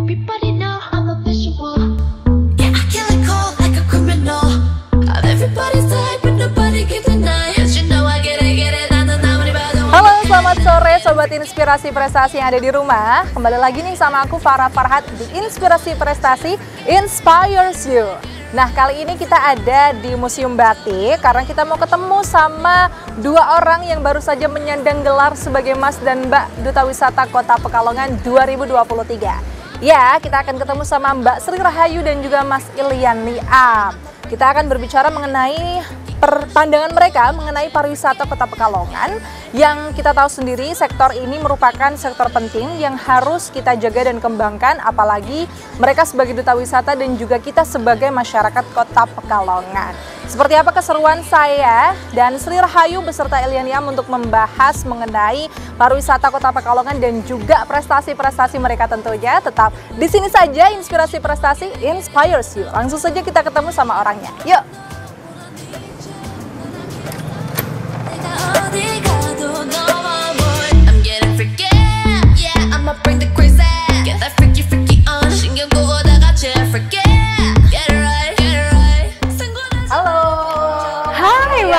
Everybody know I'm a visual. Yeah, I kill it cold like a criminal. I'm everybody's type, but nobody gives a nine. Yes, you know I get it. Halo, selamat sore Sobat Inspirasi Prestasi yang ada di rumah. Kembali lagi nih sama aku Farah Farhat di Inspirasi Prestasi Inspires You. Nah, kali ini kita ada di Museum Batik karena kita mau ketemu sama dua orang yang baru saja menyandang gelar sebagai Mas dan Mbak Duta Wisata Kota Pekalongan 2023. Ya, kita akan ketemu sama Mbak Sri Rahayu dan juga Mas Ilian Liam. Kita akan berbicara mengenai pandangan mereka mengenai pariwisata Kota Pekalongan yang kita tahu sendiri sektor ini merupakan sektor penting yang harus kita jaga dan kembangkan, apalagi mereka sebagai duta wisata dan juga kita sebagai masyarakat Kota Pekalongan. Seperti apa keseruan saya dan Sri Rahayu beserta Ilian Liam untuk membahas mengenai pariwisata Kota Pekalongan dan juga prestasi-prestasi mereka tentunya. Tetap di sini saja Inspirasi Prestasi Inspires You. Langsung saja kita ketemu sama orangnya. Yuk!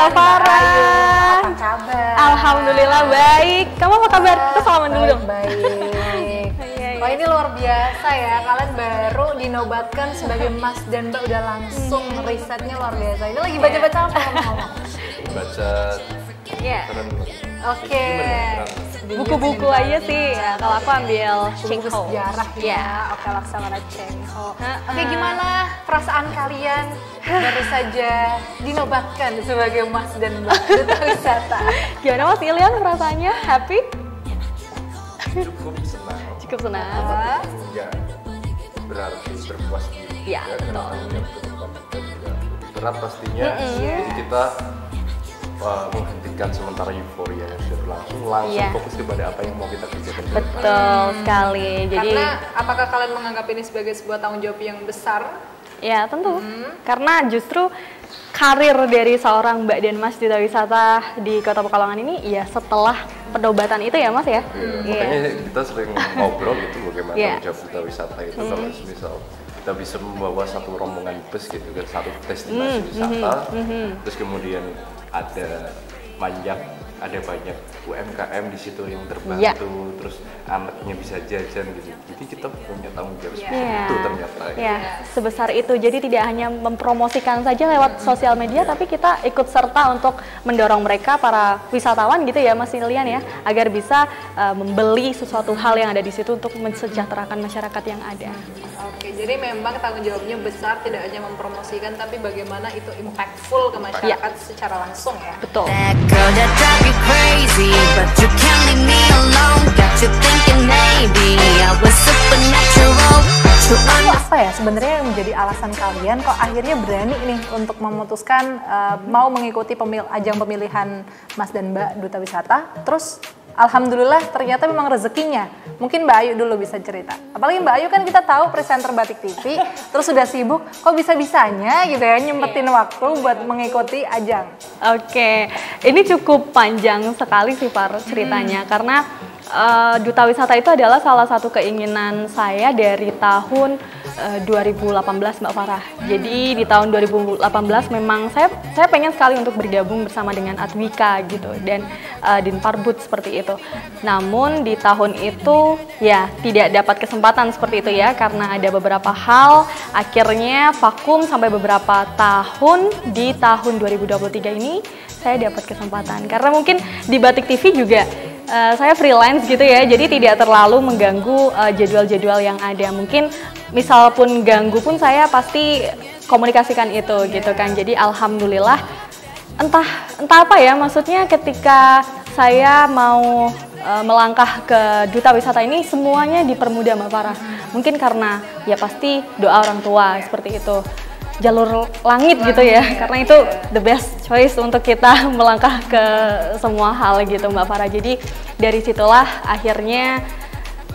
Farah, apa kabar? Alhamdulillah baik. Kamu apa kabar? Kita salaman dulu dong. Baik. Wah, ini luar biasa ya. Kalian baru dinobatkan sebagai Mas dan Mbak udah langsung risetnya luar biasa. Ini lagi baca-baca apa ngomong? Baca. Iya. Oke. Buku-buku aja sih. Ya, kalau aku ambil buku sejarah ya. Oke, Laksamana Chengho. Oke, gimana perasaan kalian baru saja dinobatkan sebagai Mas dan Mbak Duta Wisata? Gimana Mas Ilian perasaannya? Happy? Cukup senang. Cukup senang. Ya, berarti berpuas diri. Iya, betul. Berat pastinya. Jadi kita menghentikan sementara euforia yang sudah berlangsung, langsung fokus kepada apa yang mau kita kerjakan. Betul sekali. Jadi, karena apakah kalian menganggap ini sebagai sebuah tanggung jawab yang besar? Ya tentu. Karena justru karir dari seorang Mbak dan Mas Duta Wisata di Kota Pekalongan ini ya setelah penobatan itu ya Mas ya. Makanya kita sering ngobrol gitu bagaimana tanggung jawab Duta Wisata itu kalau misal kita bisa membawa satu rombongan bus gitu ke satu destinasi wisata, terus kemudian ada banyak UMKM di situ yang terbantu, terus anaknya bisa jajan gitu. Jadi kita punya tanggung jawab seperti itu ternyata. Sebesar itu. Jadi tidak hanya mempromosikan saja lewat sosial media, tapi kita ikut serta untuk mendorong mereka para wisatawan gitu ya Mas Ilian ya, agar bisa membeli sesuatu hal yang ada di situ untuk mensejahterakan masyarakat yang ada. Oke, jadi memang tanggung jawabnya besar, tidak hanya mempromosikan, tapi bagaimana itu impactful ke masyarakat secara langsung ya. Betul. Crazy, but you can't leave me alone. Got you thinking maybe I was supernatural. Itu apa ya sebenarnya yang menjadi alasan kalian kok akhirnya berani nih untuk memutuskan mau mengikuti ajang pemilihan Mas dan Mbak Duta Wisata? Terus alhamdulillah ternyata memang rezekinya. Mungkin Mbak Ayu dulu bisa cerita. Apalagi Mbak Ayu kan kita tahu presenter Batik TV, terus sudah sibuk, kok bisa-bisanya gitu ya nyempetin waktu buat mengikuti ajang. Oke, ini cukup panjang sekali sih Far ceritanya karena Duta Wisata itu adalah salah satu keinginan saya dari tahun 2018 Mbak Farah. Jadi di tahun 2018 memang saya pengen sekali untuk bergabung bersama dengan Adwika gitu dan Dinparbud seperti itu. Namun di tahun itu ya tidak dapat kesempatan seperti itu ya karena ada beberapa hal akhirnya vakum sampai beberapa tahun. Di tahun 2023 ini saya dapat kesempatan karena mungkin di Batik TV juga saya freelance gitu ya, jadi tidak terlalu mengganggu jadwal-jadwal yang ada. Mungkin misal pun ganggu pun saya pasti komunikasikan itu gitu kan. Jadi alhamdulillah entah apa ya maksudnya ketika saya mau melangkah ke Duta Wisata ini semuanya dipermudah Mbak Farah. Mungkin karena ya pasti doa orang tua seperti itu. Jalur langit gitu ya, karena itu the best choice untuk kita melangkah ke semua hal gitu Mbak Farah. Jadi dari situlah akhirnya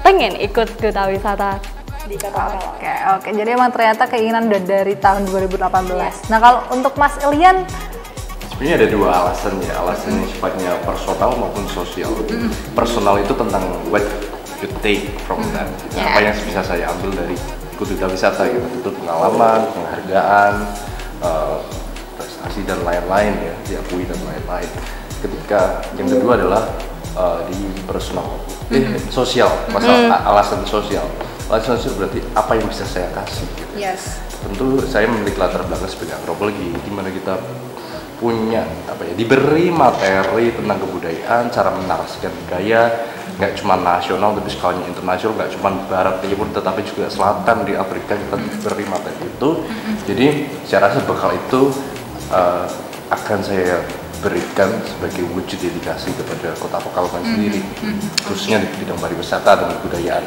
pengen ikut Duta Wisata di Kota Pekalongan. Oke, jadi emang ternyata keinginan udah dari tahun 2018. Nah kalau untuk Mas Ilian? Sebenarnya ada dua alasan ya, alasan yang sifatnya personal maupun sosial. Personal itu tentang you take from that? Apa yang bisa saya ambil dari ikut duta wisata gitu? Itu pengalaman, penghargaan, prestasi dan lain-lain ya, diakui dan lain-lain. Ketika yang kedua adalah di personal, sosial, masalah alasan sosial. Alasan sosial berarti apa yang bisa saya kasih gitu. Yes. Tentu saya memiliki latar belakang sebagai antropologi, di mana kita punya diberi materi tentang kebudayaan, cara menarasikan budaya, nggak cuma nasional tapi skalanya internasional, nggak cuma barat timur tetapi juga selatan di Afrika kita diberi materi itu. Jadi saya rasa bekal itu akan saya berikan sebagai wujud dedikasi kepada Kota Pekalongan sendiri, khususnya di bidang pariwisata dan kebudayaan.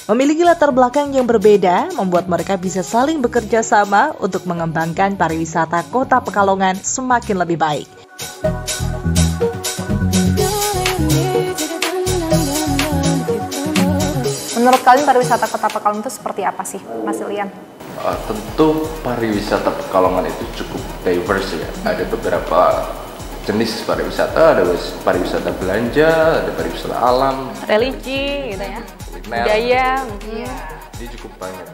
Memiliki latar belakang yang berbeda membuat mereka bisa saling bekerja sama untuk mengembangkan pariwisata Kota Pekalongan semakin lebih baik. Menurut kalian pariwisata Kota Pekalongan itu seperti apa sih, Mas Ilian? Tentu pariwisata Pekalongan itu cukup diverse ya. Ada beberapa jenis pariwisata, ada pariwisata belanja, ada pariwisata alam, religi gitu ya, kuliner, budaya. Jadi cukup banyak.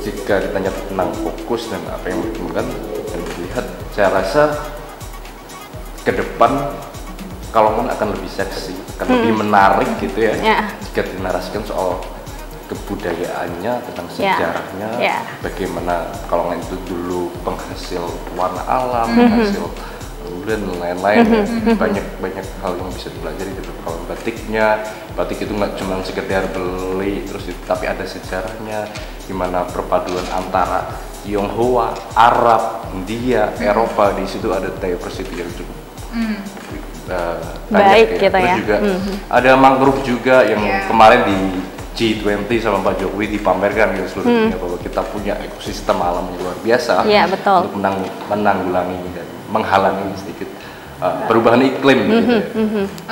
Jika ditanya tentang fokus dan apa yang diperlukan dan dilihat, saya rasa ke depan Pekalongan akan lebih seksi, akan lebih menarik gitu ya. Jika dinarasikan soal kebudayaannya, tentang sejarahnya, bagaimana Pekalongan itu dulu penghasil warna alam, penghasil bulan dan lain-lain. Banyak hal yang bisa dipelajari dari Pekalongan. Batik itu nggak cuma sekedar beli terus, tapi ada sejarahnya, gimana perpaduan antara Tionghoa, Arab, India, Eropa, di situ ada diversity yang cukup baik ya. gitu ya. Terus juga ada mangrove juga yang kemarin di G20 sama Pak Jokowi dipamerkan ke seluruh dunia bahwa kita punya ekosistem alam yang luar biasa untuk menanggulangi dan menghalangi sedikit perubahan iklim gitu ya.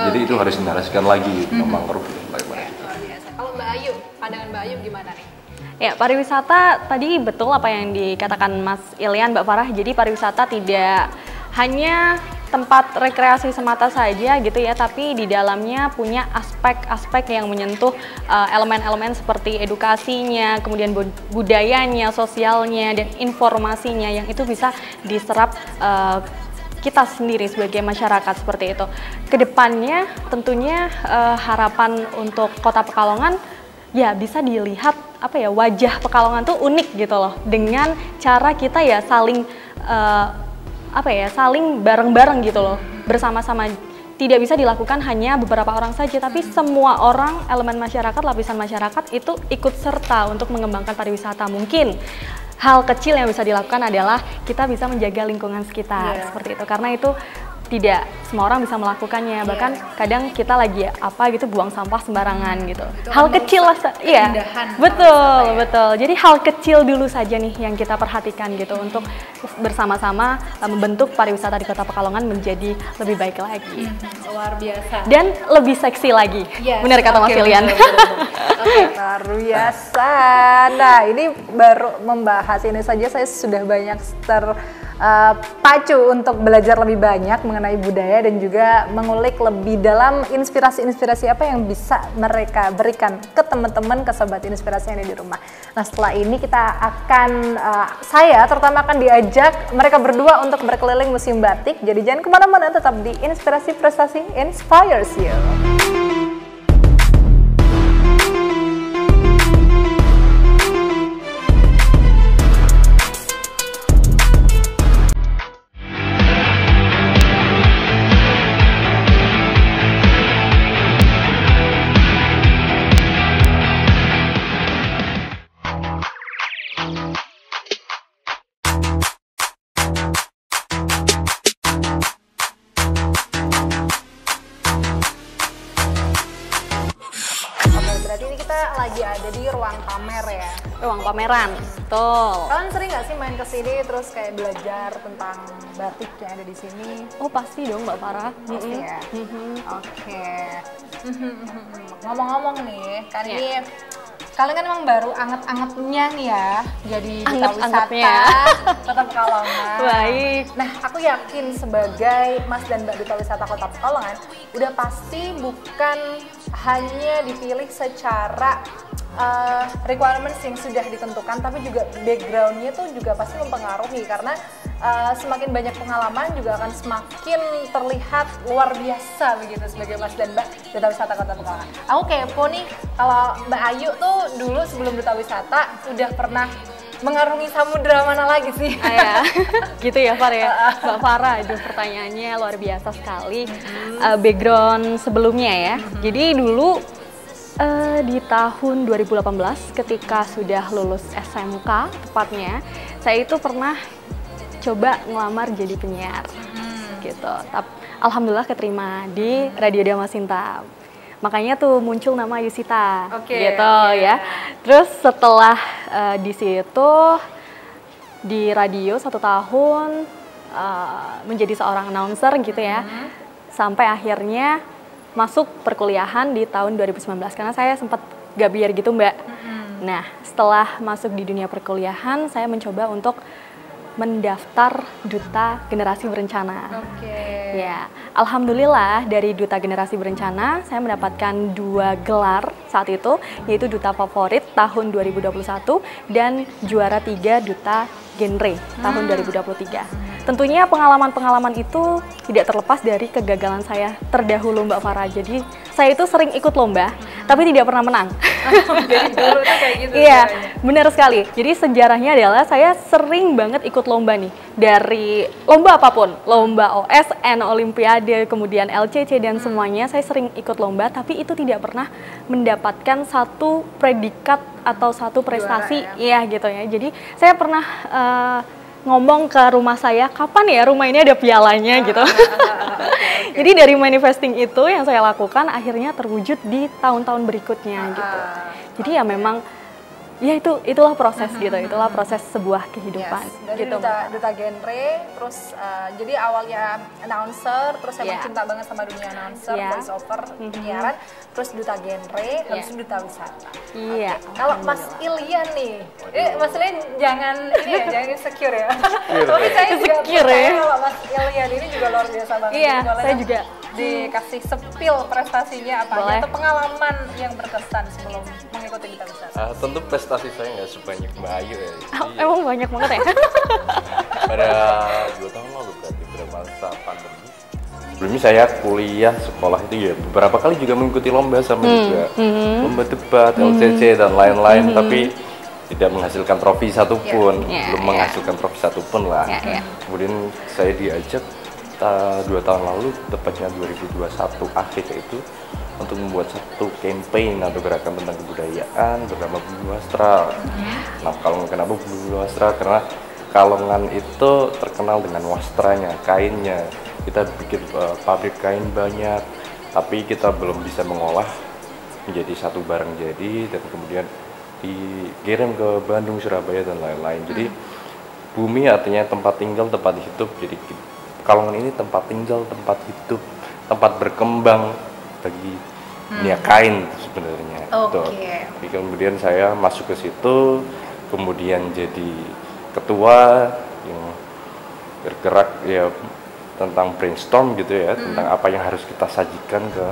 Jadi itu harus dinarasikan lagi mangrove dan lain-lain. Kalau Mbak Ayu, pandangan Mbak Ayu gimana nih? Ya, pariwisata tadi betul apa yang dikatakan Mas Ilian, Mbak Farah. Jadi pariwisata tidak hanya tempat rekreasi semata saja gitu ya, tapi di dalamnya punya aspek-aspek yang menyentuh elemen-elemen seperti edukasinya, kemudian budayanya, sosialnya, dan informasinya yang itu bisa diserap kita sendiri sebagai masyarakat seperti itu. Kedepannya tentunya harapan untuk Kota Pekalongan ya bisa dilihat wajah Pekalongan tuh unik gitu loh, dengan cara kita ya saling saling bareng-bareng gitu loh, bersama-sama. Tidak bisa dilakukan hanya beberapa orang saja, tapi semua orang, elemen masyarakat, lapisan masyarakat itu ikut serta untuk mengembangkan pariwisata. Mungkin hal kecil yang bisa dilakukan adalah kita bisa menjaga lingkungan sekitar, seperti itu, karena itu tidak semua orang bisa melakukannya. Bahkan kadang kita lagi buang sampah sembarangan gitu. Itu hal kecil lah, betul. Jadi hal kecil dulu saja nih yang kita perhatikan gitu untuk bersama-sama membentuk pariwisata di Kota Pekalongan menjadi lebih baik lagi. Luar biasa. Dan lebih seksi lagi. Benar kata Mas Ilian. Luar biasa. Nah, ini baru membahas ini saja saya sudah banyak pacu untuk belajar lebih banyak mengenai budaya dan juga mengulik lebih dalam inspirasi-inspirasi apa yang bisa mereka berikan ke teman-teman, ke sobat inspirasi yang ada di rumah. Nah, setelah ini kita akan, saya terutama akan diajak mereka berdua untuk berkeliling museum batik. Jadi jangan kemana-mana, tetap di Inspirasi Prestasi Inspires You. Lagi ada di ruang pamer ya. Ruang pameran, betul. Kalian sering nggak sih main ke sini terus kayak belajar tentang batik yang ada di sini? Oh pasti dong Mbak Farah. Pasti ya. Oke. Ngomong-ngomong nih, kan ini kalian kan emang baru anget-angetnya nih ya jadi duta Anget-angetnya. wisata Kota Pekalongan. Baik. Nah, aku yakin sebagai Mas dan Mbak Duta Wisata Kota Pekalongan udah pasti bukan hanya dipilih secara requirements yang sudah ditentukan, tapi juga backgroundnya tuh juga pasti mempengaruhi karena semakin banyak pengalaman juga akan semakin terlihat luar biasa begitu sebagai Mas dan Mbak Duta Wisata Kota Pekalongan. Aku kepo nih, kalau Mbak Ayu tuh dulu sebelum Duta Wisata udah pernah mengarungi samudra mana lagi sih? Ya, gitu ya Far ya. Mbak Farah, aduh pertanyaannya luar biasa sekali. Background sebelumnya ya. Jadi dulu di tahun 2018 ketika sudah lulus SMK tepatnya, saya itu pernah coba ngelamar jadi penyiar gitu. Alhamdulillah keterima di Radio Dama Sinta. Makanya tuh muncul nama Yusita gitu ya. Terus setelah di situ di radio 1 tahun menjadi seorang announcer gitu ya. Sampai akhirnya masuk perkuliahan di tahun 2019 karena saya sempat gap year gitu Mbak. Nah setelah masuk di dunia perkuliahan saya mencoba untuk mendaftar Duta Generasi Berencana. Ya, alhamdulillah dari Duta Generasi Berencana saya mendapatkan 2 gelar saat itu, yaitu Duta Favorit tahun 2021 dan juara 3 Duta Genre tahun 2023. Tentunya pengalaman-pengalaman itu tidak terlepas dari kegagalan saya terdahulu Mbak Farah. Jadi saya itu sering ikut lomba, tapi tidak pernah menang. Jadi dulu tuh kayak gitu. Iya, benar sekali. Jadi sejarahnya adalah saya sering banget ikut lomba nih. Dari lomba apapun, lomba OSN, Olimpiade, kemudian LCC dan semuanya, saya sering ikut lomba, tapi itu tidak pernah mendapatkan satu predikat atau satu prestasi. Iya gitu ya. Jadi saya pernah ngomong ke rumah saya, kapan ya rumah ini ada pialanya gitu. Jadi dari manifesting itu yang saya lakukan akhirnya terwujud di tahun-tahun berikutnya gitu. Jadi ya memang ya itulah proses gitu, itulah proses sebuah kehidupan. Dari gitu. duta genre, terus jadi awalnya announcer, terus saya cinta banget sama dunia announcer, voice over, penyiaran, terus duta genre, habis itu duta wisata. Iya. Kalau Mas Ilyan nih, Mas Ilyan jangan ini ya, jangan insecure ya. Tapi saya juga percaya kalau Mas Ilyan ini juga luar biasa banget. Iya, saya juga dikasih sepil prestasinya apa aja atau pengalaman yang berkesan sebelum mengikuti duta wisata. Tentu prestasi saya nggak sebanyak Mbak Ayu ya. Jadi, emang banyak banget ya? pada 2 tahun lalu berarti pada masa pandemi. Sebelumnya saya kuliah sekolah itu ya beberapa kali juga mengikuti lomba sama juga lomba debat, LCC dan lain-lain, tapi tidak menghasilkan trofi satupun, belum menghasilkan trofi satupun lah. Kemudian saya diajak 2 tahun lalu, tepatnya 2021 akhir itu, untuk membuat satu campaign atau gerakan tentang kebudayaan bernama Bumi Wastra. Nah, kalau kenapa Bumi Wastra? Karena Kalongan itu terkenal dengan wastranya, kainnya. Kita bikin pabrik kain banyak, tapi kita belum bisa mengolah menjadi satu barang jadi dan kemudian dikirim ke Bandung, Surabaya dan lain-lain. Jadi bumi artinya tempat tinggal, tempat hidup. Jadi Kalongan ini tempat tinggal, tempat hidup, tempat berkembang bagi dunia kain sebenarnya. Jadi kemudian saya masuk ke situ, kemudian jadi ketua yang bergerak ya tentang brainstorm gitu ya, tentang apa yang harus kita sajikan ke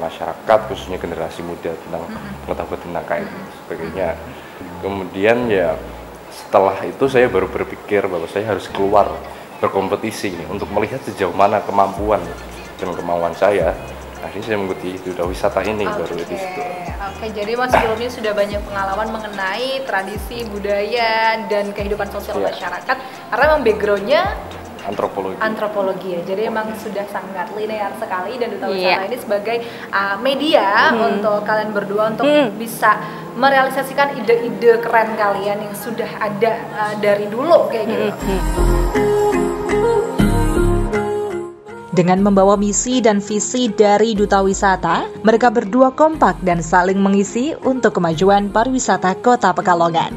masyarakat, khususnya generasi muda tentang pengetahuan tentang kain dan sebagainya. Kemudian ya setelah itu saya baru berpikir bahwa saya harus keluar berkompetisi nih, untuk melihat sejauh mana kemampuan dan kemauan saya. Akhirnya saya mengikuti duta wisata ini baru di situ. Jadi Mas sebelumnya sudah banyak pengalaman mengenai tradisi, budaya dan kehidupan sosial masyarakat karena memang backgroundnya antropologi ya. Jadi emang sudah sangat linear sekali dan duta wisata ini sebagai media untuk kalian berdua untuk bisa merealisasikan ide-ide keren kalian yang sudah ada dari dulu kayak gitu. Dengan membawa misi dan visi dari Duta Wisata, mereka berdua kompak dan saling mengisi untuk kemajuan pariwisata Kota Pekalongan.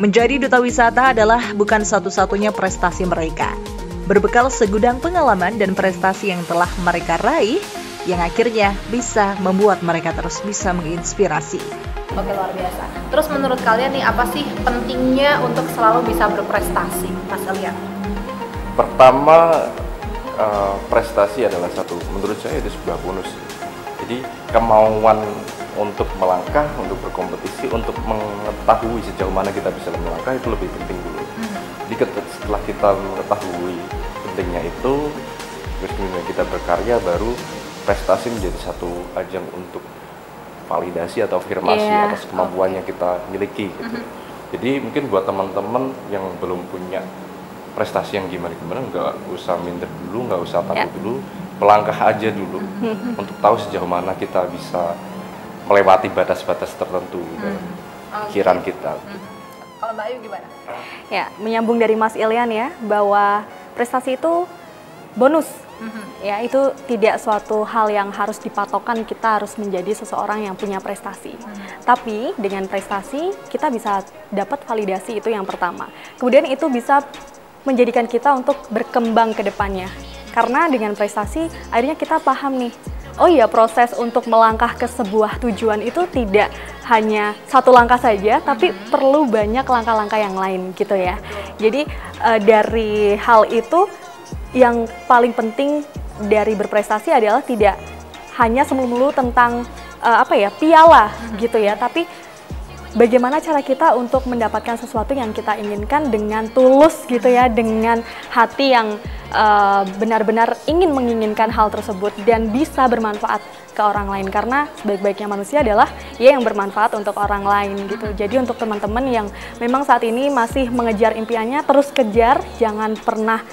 Menjadi duta wisata adalah bukan satu-satunya prestasi mereka. Berbekal segudang pengalaman dan prestasi yang telah mereka raih, yang akhirnya bisa membuat mereka terus bisa menginspirasi. Oke, luar biasa. Terus menurut kalian nih, apa sih pentingnya untuk selalu bisa berprestasi, Mas Elian? Pertama, prestasi adalah satu, menurut saya itu sebuah bonus. Jadi kemauan untuk melangkah, untuk berkompetisi, untuk mengetahui sejauh mana kita bisa melangkah itu lebih penting dulu. Jadi setelah kita mengetahui pentingnya itu, terus kemudian kita berkarya, baru prestasi menjadi satu ajang untuk validasi atau afirmasi atas kemampuan yang kita miliki gitu. Jadi mungkin buat teman-teman yang belum punya prestasi yang gimana-gimana, nggak usah minder dulu, nggak usah takut dulu, melangkah aja dulu untuk tahu sejauh mana kita bisa melewati batas-batas tertentu dalam pikiran kita. Kalau Mbak Ayu gimana? Ya, menyambung dari Mas Ilian ya, bahwa prestasi itu bonus. Ya, itu tidak suatu hal yang harus dipatokan kita harus menjadi seseorang yang punya prestasi. Tapi dengan prestasi kita bisa dapat validasi, itu yang pertama. Kemudian itu bisa menjadikan kita untuk berkembang ke depannya. Karena dengan prestasi akhirnya kita paham nih, oh iya, proses untuk melangkah ke sebuah tujuan itu tidak hanya satu langkah saja, tapi perlu banyak langkah-langkah yang lain gitu ya. Jadi dari hal itu, yang paling penting dari berprestasi adalah tidak hanya melulu tentang piala gitu ya, tapi bagaimana cara kita untuk mendapatkan sesuatu yang kita inginkan dengan tulus gitu ya, dengan hati yang benar-benar ingin menginginkan hal tersebut dan bisa bermanfaat ke orang lain, karena sebaik-baiknya manusia adalah ya yang bermanfaat untuk orang lain gitu. Jadi untuk teman-teman yang memang saat ini masih mengejar impiannya, terus kejar, jangan pernah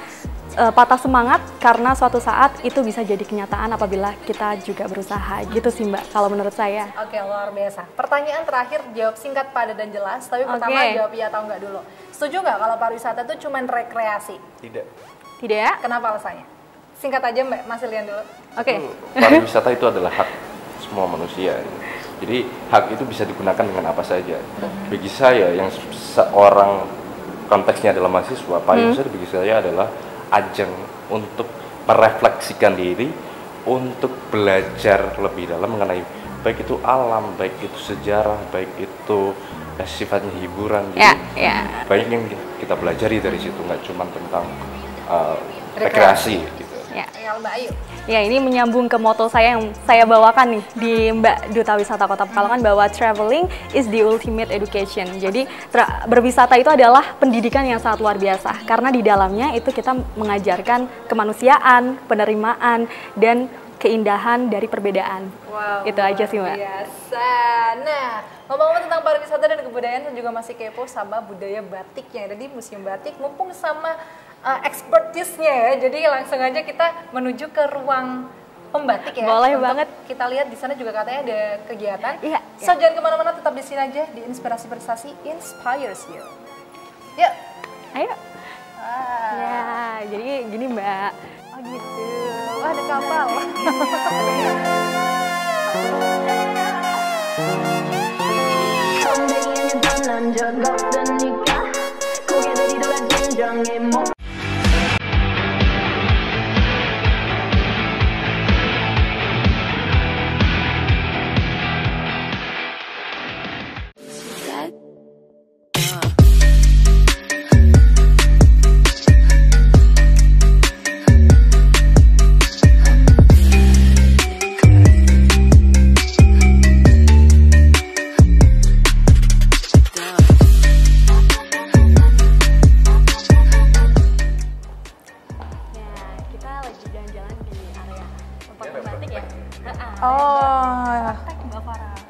patah semangat, karena suatu saat itu bisa jadi kenyataan apabila kita juga berusaha gitu sih Mbak, kalau menurut saya. Oke, luar biasa. Pertanyaan terakhir, jawab singkat, padat, dan jelas. Tapi pertama jawab iya atau enggak dulu. Setuju nggak kalau pariwisata itu cuma rekreasi? Tidak. Tidak ya? Kenapa alasannya? Singkat aja Mbak, Mas Ilian dulu. Oke. Pariwisata itu adalah hak semua manusia. Jadi hak itu bisa digunakan dengan apa saja. Bagi saya yang seorang konteksnya adalah mahasiswa, pariwisata bagi saya adalah ajang untuk merefleksikan diri, untuk belajar lebih dalam mengenai baik itu alam, baik itu sejarah, baik itu sifatnya hiburan. Jadi banyak yang kita pelajari dari situ, nggak cuma tentang rekreasi gitu. Ya. Mbak Ayu. Ya, ini menyambung ke moto saya yang saya bawakan nih di Mbak Duta Wisata Kota Pekalongan, bahwa traveling is the ultimate education. Jadi berwisata itu adalah pendidikan yang sangat luar biasa, karena di dalamnya itu kita mengajarkan kemanusiaan, penerimaan, dan keindahan dari perbedaan. Wow, itu aja sih Mbak. Biasa. Nah, ngomong-ngomong tentang pariwisata dan kebudayaan, saya juga masih kepo sama budaya batik yang ada di Museum Batik. Mumpung sama expertise-nya ya, jadi langsung aja kita menuju ke ruang pembatik ya. Boleh banget. Kita lihat di sana juga katanya ada kegiatan. Iya. So jangan kemana-mana, tetap di sini aja di Inspirasi Prestasi Inspires You. Yuk. Ayo. Ya, jadi gini Mbak. Oh gitu. Wah, ada kapal.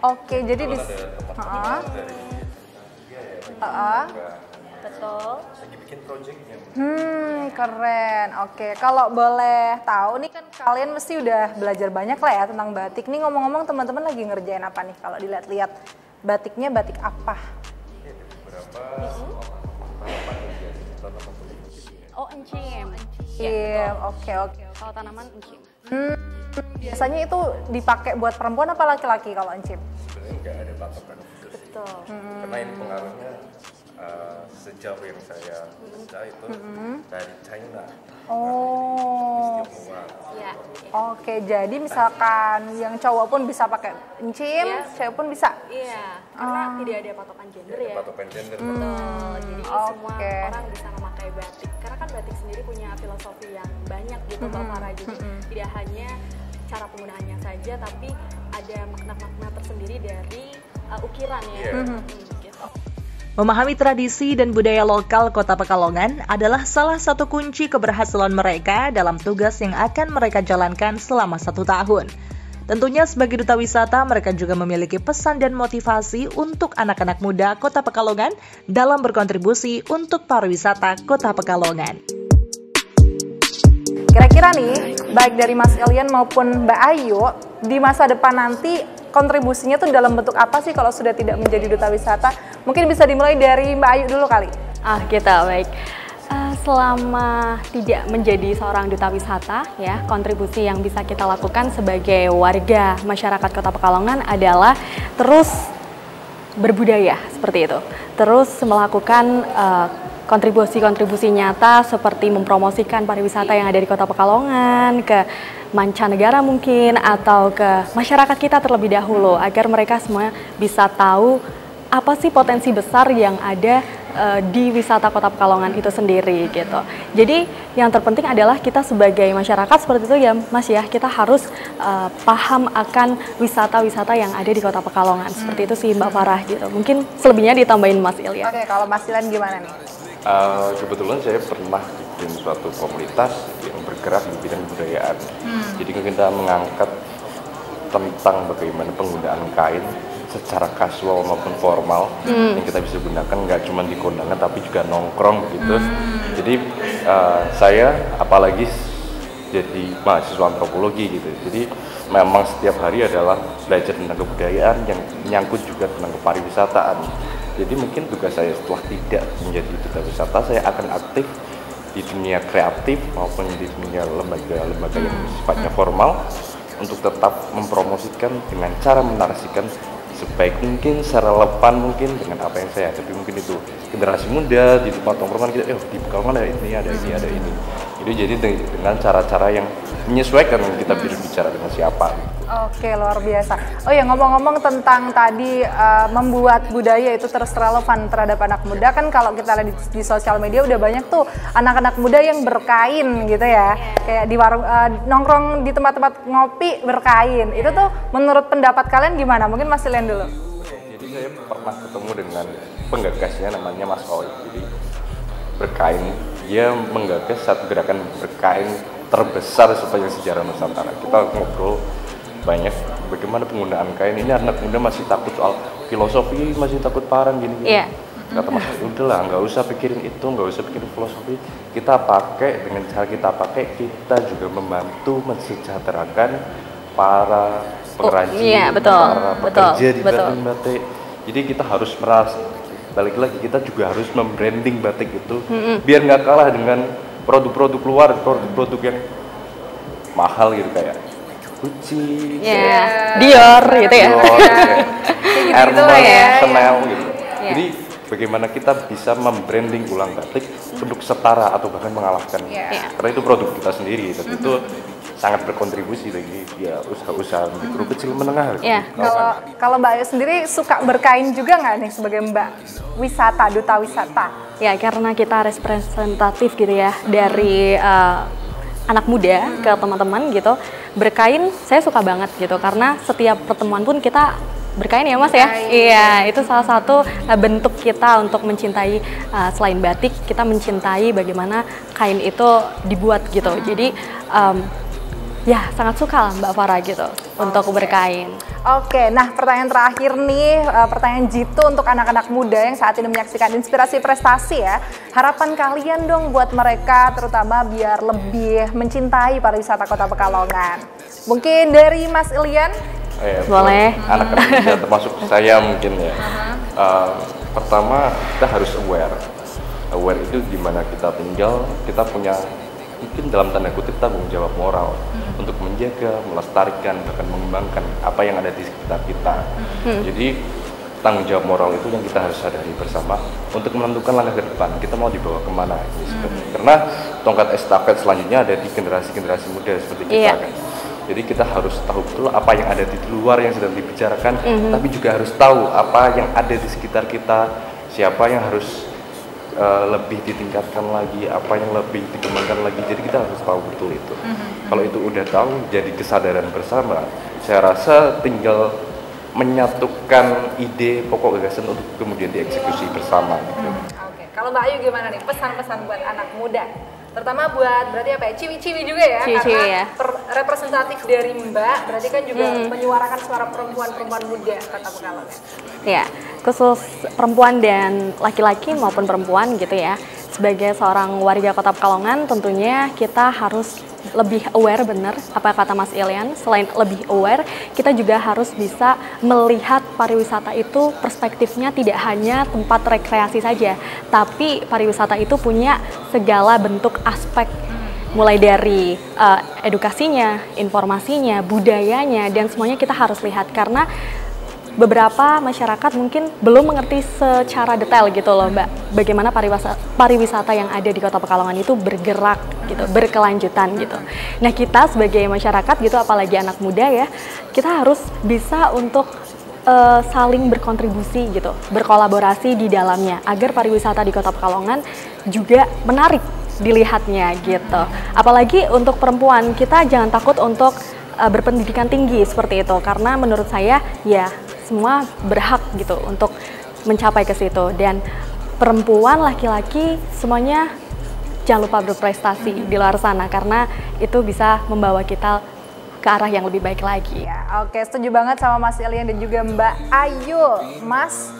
Oke, jadi di betul. Lagi bikin projectnya. Keren. Oke, kalau boleh tahu nih, kan kalian mesti udah belajar banyak lah ya tentang batik. Nih ngomong-ngomong, teman-teman lagi ngerjain apa nih? Kalau dilihat-lihat batiknya batik apa? Oh, encim. Oke. Kalau tanaman encim. Biasanya itu dipakai buat perempuan apa laki-laki kalau encim? Sebenarnya nggak ada patokan khusus. Betul. Karena ini pengaruhnya sejauh yang saya baca itu dari China. Oh. Tionghoa. Iya. Oke, jadi misalkan yang cowok pun bisa pakai encim, Iya. cewek pun bisa. Iya, karena tidak ada patokan gender ya. Patokan gender. Betul. Jadi semua Oke. orang bisa memakai batik. Karena kan batik sendiri punya filosofi yang banyak gitu Mbak Farah. Jadi tidak hanya cara penggunaannya saja, tapi ada makna-makna tersendiri dari ukiran ya. Iya. Gitu. Memahami tradisi dan budaya lokal Kota Pekalongan adalah salah satu kunci keberhasilan mereka dalam tugas yang akan mereka jalankan selama 1 tahun. Tentunya sebagai duta wisata, mereka juga memiliki pesan dan motivasi untuk anak-anak muda Kota Pekalongan dalam berkontribusi untuk pariwisata Kota Pekalongan. Kira-kira nih, baik dari Mas Ilyan maupun Mbak Ayu, di masa depan nanti kontribusinya tuh dalam bentuk apa sih kalau sudah tidak menjadi duta wisata? Mungkin bisa dimulai dari Mbak Ayu dulu kali. Kita baik. Selama tidak menjadi seorang duta wisata, ya, kontribusi yang bisa kita lakukan sebagai warga masyarakat Kota Pekalongan adalah terus berbudaya seperti itu. Terus melakukan kontribusi-kontribusi nyata seperti mempromosikan pariwisata yang ada di Kota Pekalongan ke mancanegara mungkin, atau ke masyarakat kita terlebih dahulu agar mereka semua bisa tahu apa sih potensi besar yang ada di wisata Kota Pekalongan itu sendiri gitu. Jadi yang terpenting adalah kita sebagai masyarakat seperti itu ya Mas ya, kita harus paham akan wisata-wisata yang ada di Kota Pekalongan. Seperti itu sih Mbak Farah gitu. Mungkin selebihnya ditambahin Mas Ilyan. Oke, kalau Mas Ilyan gimana nih? Kebetulan saya pernah bikin suatu komunitas yang bergerak di bidang kebudayaan. Jadi kita mengangkat tentang bagaimana penggunaan kain secara kasual maupun formal yang kita bisa gunakan nggak cuma di kondangan tapi juga nongkrong gitu. Jadi saya apalagi jadi mahasiswa antropologi gitu. Jadi memang setiap hari adalah belajar tentang kebudayaan yang menyangkut juga tentang kepariwisataan. Jadi mungkin tugas saya setelah tidak menjadi duta wisata, saya akan aktif di dunia kreatif maupun di dunia lembaga-lembaga yang sifatnya formal untuk tetap mempromosikan dengan cara menarasikan sebaik mungkin, secara relevan mungkin dengan apa yang saya hadapi. Mungkin itu generasi muda di tempat tongkrongan kita, di Pekalongan ada ini, ada ini, ada ini. Jadi dengan cara-cara yang menyesuaikan kita berbicara dengan siapa. Oke, luar biasa. Oh ya, ngomong-ngomong tentang tadi membuat budaya itu terus relevan terhadap anak muda, kan kalau kita lihat di sosial media udah banyak tuh anak-anak muda yang berkain gitu ya. Kayak di warung nongkrong di tempat-tempat ngopi berkain. Itu tuh menurut pendapat kalian gimana? Mungkin Mas Ilyan dulu. Jadi saya pernah ketemu dengan penggagasnya namanya Mas Oi. Jadi berkain, dia menggagas satu gerakan berkain terbesar sepanjang sejarah Nusantara. Kita ngobrol banyak bagaimana penggunaan kain. Ini anak muda masih takut soal filosofi, masih takut parang gini. Kata Mas, udahlah, nggak usah pikirin itu, nggak usah pikirin filosofi. Kita pakai, dengan cara kita pakai, kita juga membantu mensejahterakan para pengrajin, para pekerja di batik. Jadi kita harus merasa, balik lagi, kita juga harus membranding batik itu, biar nggak kalah dengan produk-produk luar, produk-produk yang mahal gitu kayak Gucci, Dior gitu ya. Hermes, Chanel gitu. Jadi bagaimana kita bisa membranding ulang batik untuk setara atau bahkan mengalahkan. Karena itu produk kita sendiri, dan itu sangat berkontribusi bagi ya usaha-usaha mikro kecil menengah. Kalau Mbak Ayu sendiri suka berkain juga nggak nih sebagai Mbak wisata, duta wisata? Ya, karena kita representatif gitu ya dari anak muda ke teman-teman gitu. Berkain saya suka banget gitu, karena setiap pertemuan pun kita berkain ya Mas ya. Iya, itu salah satu bentuk kita untuk mencintai, selain batik, kita mencintai bagaimana kain itu dibuat gitu. Jadi ya sangat suka lah Mbak Farah gitu untuk berkain. Oke, nah pertanyaan terakhir nih, pertanyaan jitu untuk anak-anak muda yang saat ini menyaksikan Inspirasi Prestasi ya. Harapan kalian dong buat mereka, terutama biar lebih mencintai pariwisata Kota Pekalongan. Mungkin dari Mas Ilyan? Boleh. Anak-anak muda termasuk saya mungkin ya. Pertama, kita harus aware. Aware itu di mana kita tinggal, kita punya mungkin dalam tanda kutip tanggung jawab moral untuk menjaga, melestarikan, bahkan mengembangkan apa yang ada di sekitar kita. Jadi tanggung jawab moral itu yang kita harus sadari bersama untuk menentukan langkah ke depan kita mau dibawa kemana ini sebenarnya. Karena tongkat estafet selanjutnya ada di generasi-generasi muda seperti kita kan. Jadi kita harus tahu betul apa yang ada di luar yang sedang dibicarakan, tapi juga harus tahu apa yang ada di sekitar kita, siapa yang harus lebih ditingkatkan lagi, apa yang lebih dikembangkan lagi. Jadi kita harus tahu betul itu. Kalau itu udah tahu, jadi kesadaran bersama. Saya rasa tinggal menyatukan ide pokok gagasan untuk kemudian dieksekusi bersama. Gitu. Oke, kalau Mbak Ayu gimana nih pesan-pesan buat anak muda? Terutama buat berarti apa ya, ciwi-ciwi juga ya, Ciwi-ciwi karena ya. Representatif dari Mbak berarti kan juga menyuarakan suara perempuan-perempuan muda Kota Pekalongan. Ya, khusus perempuan dan laki-laki maupun perempuan gitu ya. Sebagai seorang warga Kota Pekalongan tentunya kita harus lebih aware, bener apa kata Mas Ilian. Selain lebih aware, kita juga harus bisa melihat pariwisata itu perspektifnya tidak hanya tempat rekreasi saja, tapi pariwisata itu punya segala bentuk aspek, mulai dari edukasinya, informasinya, budayanya, dan semuanya kita harus lihat. Karena beberapa masyarakat mungkin belum mengerti secara detail gitu loh Mbak, bagaimana pariwisata yang ada di Kota Pekalongan itu bergerak gitu, berkelanjutan gitu. Nah kita sebagai masyarakat gitu, apalagi anak muda ya, kita harus bisa untuk saling berkontribusi gitu, berkolaborasi di dalamnya, agar pariwisata di Kota Pekalongan juga menarik dilihatnya gitu. Apalagi untuk perempuan, kita jangan takut untuk berpendidikan tinggi seperti itu, karena menurut saya ya semua berhak gitu untuk mencapai ke situ, dan perempuan, laki-laki semuanya jangan lupa berprestasi di luar sana, karena itu bisa membawa kita ke arah yang lebih baik lagi. Ya, oke, setuju banget sama Mas Ilian dan juga Mbak Ayu. Mas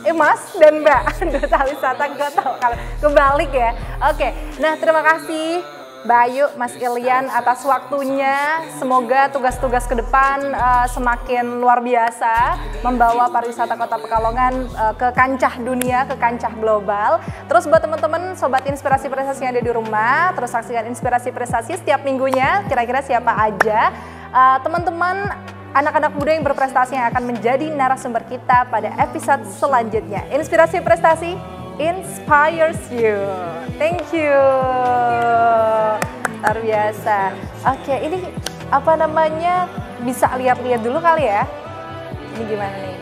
dan Mbak Duta Wisata Kota Pekalongan, kebalik ya. Oke, nah terima kasih Mbak Ayu, Mas Ilian atas waktunya. Semoga tugas-tugas ke depan semakin luar biasa, membawa pariwisata Kota Pekalongan ke kancah dunia, ke kancah global. Terus buat teman-teman Sobat Inspirasi Prestasi yang ada di rumah, terus saksikan Inspirasi Prestasi setiap minggunya. Kira-kira siapa aja teman-teman anak-anak muda yang berprestasi yang akan menjadi narasumber kita pada episode selanjutnya. Inspirasi Prestasi inspires you. Thank you. Luar biasa. Oke, ini apa namanya? Bisa lihat-lihat dulu kali ya. Ini gimana nih?